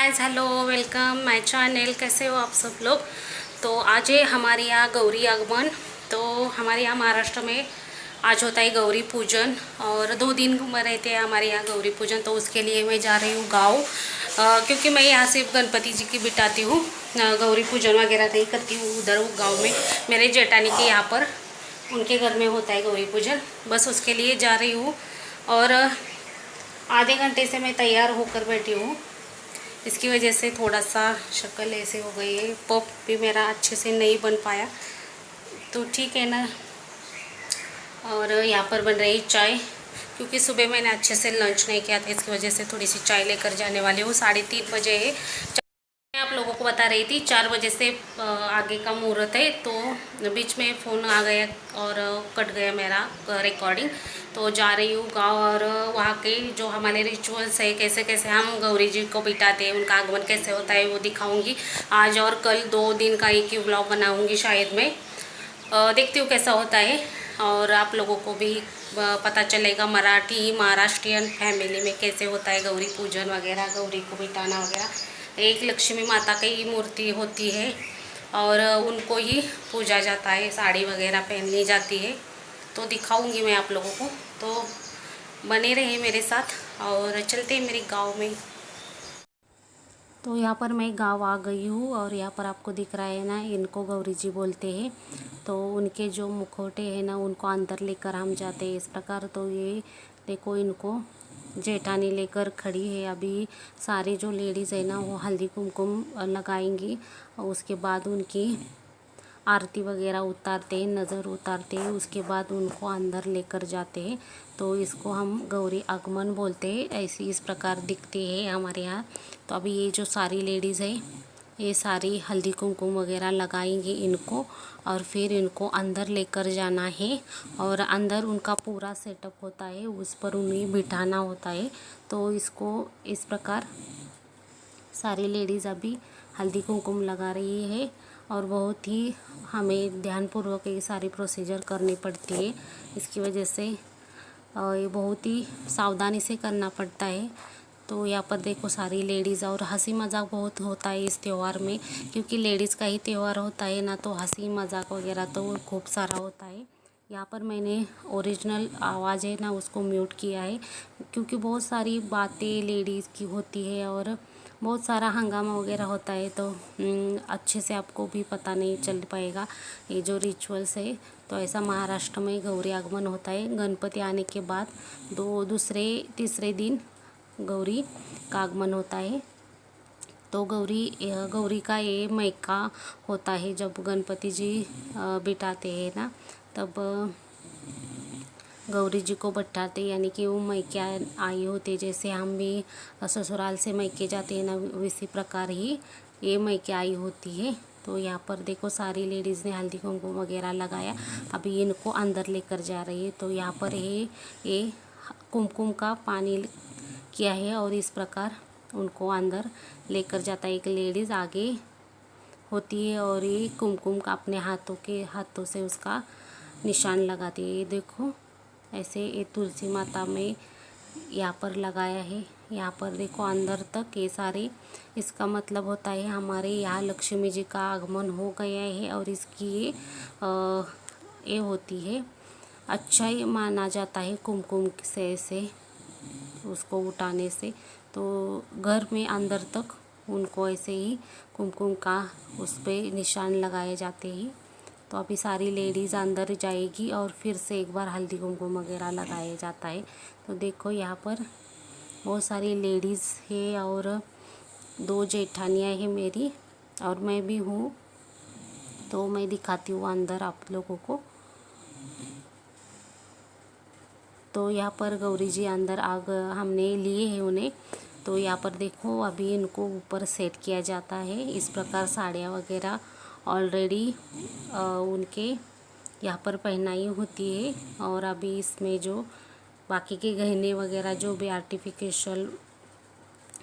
Guys, hello, welcome my channel. कैसे हो आप सब लोग। तो आज है हमारे यहाँ गौरी आगमन। तो हमारे यहाँ महाराष्ट्र में आज होता है गौरी पूजन और 2 दिन में रहते हैं हमारे यहाँ गौरी पूजन। तो उसके लिए मैं जा रही हूँ गाँव, क्योंकि मैं यहाँ से गणपति जी की बिठाती हूँ। गौरी पूजन वगैरह नहीं करती हूँ उधर गाँव में। मेरे जेठानी के यहाँ पर उनके घर में होता है गौरी पूजन। बस उसके लिए जा रही हूँ और आधे घंटे से मैं तैयार होकर बैठी हूँ। इसकी वजह से थोड़ा सा शक्ल ऐसे हो गई है। पॉप भी मेरा अच्छे से नहीं बन पाया, तो ठीक है ना। और यहाँ पर बन रही चाय, क्योंकि सुबह मैंने अच्छे से लंच नहीं किया था, इसकी वजह से थोड़ी सी चाय लेकर जाने वाली हूँ। 3:30 बजे है। मैं आप लोगों को बता रही थी 4 बजे से आगे का मुहूर्त है। तो बीच में फ़ोन आ गया और कट गया मेरा रिकॉर्डिंग। तो जा रही हूँ गाँव और वहाँ के जो हमारे रिचुअल्स है, कैसे कैसे हम गौरी जी को बिठाते हैं, उनका आगमन कैसे होता है, वो दिखाऊंगी आज। और कल 2 दिन का एक ही व्लॉग बनाऊंगी शायद मैं। देखती हूँ कैसा होता है और आप लोगों को भी पता चलेगा मराठी महाराष्ट्रियन फैमिली में कैसे होता है गौरी पूजन वगैरह, गौरी को बिठाना वगैरह। एक लक्ष्मी माता की मूर्ति होती है और उनको ही पूजा जाता है, साड़ी वगैरह पहनी जाती है। तो दिखाऊंगी मैं आप लोगों को, तो बने रहे मेरे साथ और चलते हैं मेरे गांव में। तो यहाँ पर मैं गांव आ गई हूँ और यहाँ पर आपको दिख रहा है ना, इनको गौरी जी बोलते हैं। तो उनके जो मुखौटे हैं ना, उनको अंदर लेकर हम जाते हैं इस प्रकार। तो ये देखो, इनको जेठानी लेकर खड़ी है। अभी सारे जो लेडीज़ है ना, वो हल्दी कुमकुम लगाएंगी और उसके बाद उनकी आरती वगैरह उतारते हैं, नज़र उतारते हैं। उसके बाद उनको अंदर लेकर जाते हैं। तो इसको हम गौरी आगमन बोलते हैं। ऐसी इस प्रकार दिखती है हमारे यहाँ। तो अभी ये जो सारी लेडीज़ है, ये सारी हल्दी कुमकुम वगैरह लगाएंगे इनको और फिर इनको अंदर लेकर जाना है। और अंदर उनका पूरा सेटअप होता है, उस पर उन्हें बिठाना होता है। तो इसको इस प्रकार सारी लेडीज़ अभी हल्दी कुमकुम लगा रही है और बहुत ही हमें ध्यानपूर्वक ये सारी प्रोसीजर करनी पड़ती है। इसकी वजह से ये बहुत ही सावधानी से करना पड़ता है। तो यहाँ पर देखो सारी लेडीज़, और हंसी मजाक बहुत होता है इस त्यौहार में, क्योंकि लेडीज़ का ही त्यौहार होता है ना, तो हंसी मजाक वगैरह तो खूब सारा होता है। यहाँ पर मैंने ओरिजिनल आवाज़ है ना, उसको म्यूट किया है, क्योंकि बहुत सारी बातें लेडीज़ की होती है और बहुत सारा हंगामा वगैरह होता है। तो अच्छे से आपको भी पता नहीं चल पाएगा ये जो रिचुअल्स है। तो ऐसा महाराष्ट्र में गौरी आगमन होता है। गणपति आने के बाद दूसरे तीसरे दिन गौरी का आगमन होता है। तो गौरी का ये मैका होता है, जब गणपति जी बिठाते हैं ना, तब गौरी जी को बैठाते, यानी कि वो मैके आई होते। जैसे हम भी ससुराल से मैके जाते हैं ना, उसी प्रकार ही ये मैके आई होती है। तो यहाँ पर देखो सारी लेडीज़ ने हल्दी कुमकुम वगैरह लगाया। अभी इनको अंदर लेकर जा रही है। तो यहाँ पर ये कुमकुम का पानी किया है और इस प्रकार उनको अंदर लेकर जाता है। एक लेडीज़ आगे होती है और ये कुमकुम का अपने हाथों से उसका निशान लगाती है। ये देखो ऐसे ये तुलसी माता में यहाँ पर लगाया है। यहाँ पर देखो अंदर तक ये सारे, इसका मतलब होता है हमारे यहाँ लक्ष्मी जी का आगमन हो गया है और इसकी ये होती है, अच्छा ही माना जाता है कुमकुम से उसको उठाने से। तो घर में अंदर तक उनको ऐसे ही कुमकुम का उस पर निशान लगाए जाते हैं। तो अभी सारी लेडीज़ अंदर जाएगी और फिर से एक बार हल्दी कुमकुम वगैरह लगाया जाता है। तो देखो यहाँ पर बहुत सारी लेडीज़ है और 2 जेठानियाँ हैं मेरी, और मैं भी हूँ। तो मैं दिखाती हूँ अंदर आप लोगों को। तो यहाँ पर गौरी जी अंदर हमने लिए हैं उन्हें। तो यहाँ पर देखो अभी इनको ऊपर सेट किया जाता है। इस प्रकार साड़ियाँ वगैरह ऑलरेडी उनके यहाँ पर पहनाई होती है। और अभी इसमें जो बाकी के गहने वगैरह जो भी आर्टिफिशियल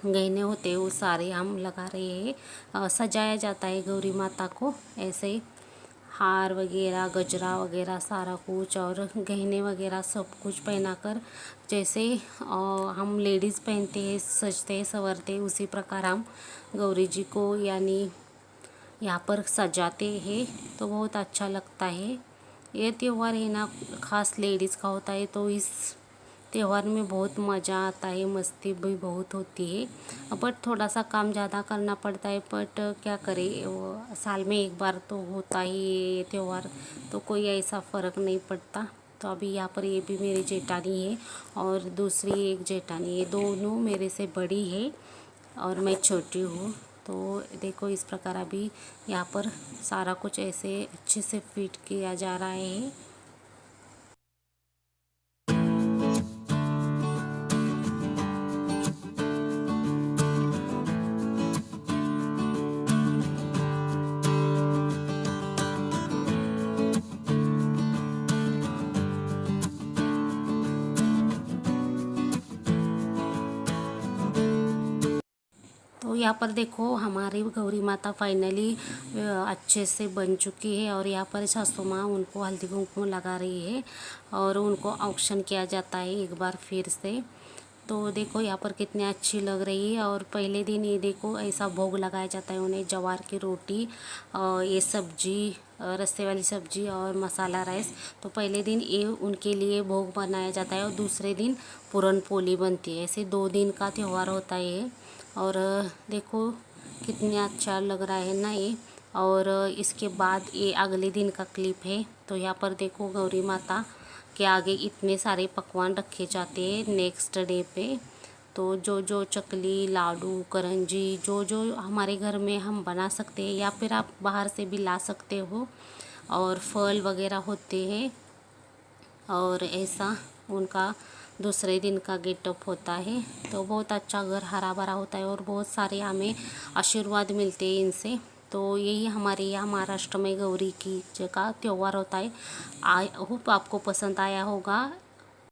गहने होते हैं, वो सारे हम लगा रहे हैं। सजाया जाता है गौरी माता को ऐसे हार वगैरह, गजरा वगैरह सारा कुछ और गहने वगैरह सब कुछ पहनाकर, जैसे हम लेडीज़ पहनते हैं, सजते संवरते, उसी प्रकार हम गौरी जी को यानी यहाँ पर सजाते हैं। तो बहुत अच्छा लगता है। ये त्यौहार है ना, ख़ास लेडीज़ का होता है, तो इस त्यौहार में बहुत मज़ा आता है, मस्ती भी बहुत होती है। बट थोड़ा सा काम ज़्यादा करना पड़ता है, बट क्या करें, वो साल में एक बार तो होता ही है ये त्यौहार, तो कोई ऐसा फ़र्क नहीं पड़ता। तो अभी यहाँ पर ये भी मेरी जेठानी है और दूसरी एक जेठानी है, दोनों मेरे से बड़ी है और मैं छोटी हूँ। तो देखो इस प्रकार अभी यहाँ पर सारा कुछ ऐसे अच्छे से फिट किया जा रहा है। तो यहाँ पर देखो हमारी गौरी माता फाइनली अच्छे से बन चुकी है और यहाँ पर सासू माँ उनको हल्दी कुमकुम लगा रही है और उनको औक्षण किया जाता है एक बार फिर से। तो देखो यहाँ पर कितनी अच्छी लग रही है। और पहले दिन ये देखो ऐसा भोग लगाया जाता है उन्हें, जवार की रोटी और ये सब्जी, रस्से वाली सब्जी और मसाला राइस। तो पहले दिन ये उनके लिए भोग बनाया जाता है और दूसरे दिन पूरन पोली बनती है। ऐसे 2 दिन का त्यौहार होता है ये। और देखो कितना अच्छा लग रहा है ना ये। और इसके बाद ये अगले दिन का क्लिप है। तो यहाँ पर देखो गौरी माता के आगे इतने सारे पकवान रखे जाते हैं नेक्स्ट डे पे। तो जो जो चकली, लाडू, करंजी, जो जो हमारे घर में हम बना सकते हैं या फिर आप बाहर से भी ला सकते हो, और फल वगैरह होते हैं। और ऐसा उनका दूसरे दिन का गेटअप होता है। तो बहुत अच्छा घर हरा भरा होता है और बहुत सारे हमें आशीर्वाद मिलते हैं इनसे। तो यही हमारे यहाँ महाराष्ट्र में गौरी की जगह त्यौहार होता है। आई होप आपको पसंद आया होगा।